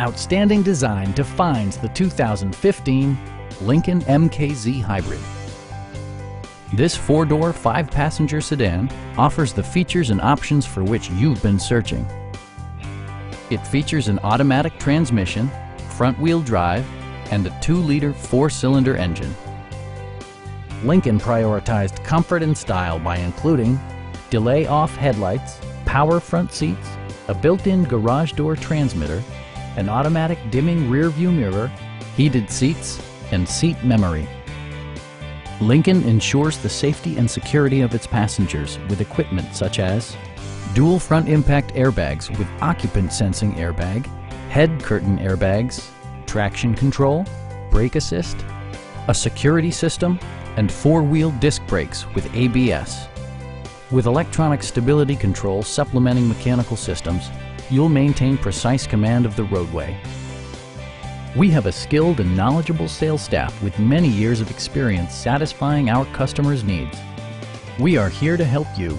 Outstanding design defines the 2015 Lincoln MKZ Hybrid. This four-door, five-passenger sedan offers the features and options for which you've been searching. It features an automatic transmission, front-wheel drive, and a 2-liter four-cylinder engine. Lincoln prioritized comfort and style by including delay-off headlights, power front seats, a built-in garage door transmitter, an automatic dimming rear-view mirror, heated seats, and seat memory. Lincoln ensures the safety and security of its passengers with equipment such as dual front impact airbags with occupant sensing airbag, head curtain airbags, traction control, brake assist, a security system, and four-wheel disc brakes with ABS. With electronic stability control supplementing mechanical systems, you'll maintain precise command of the roadway. We have a skilled and knowledgeable sales staff with many years of experience satisfying our customers' needs. We are here to help you.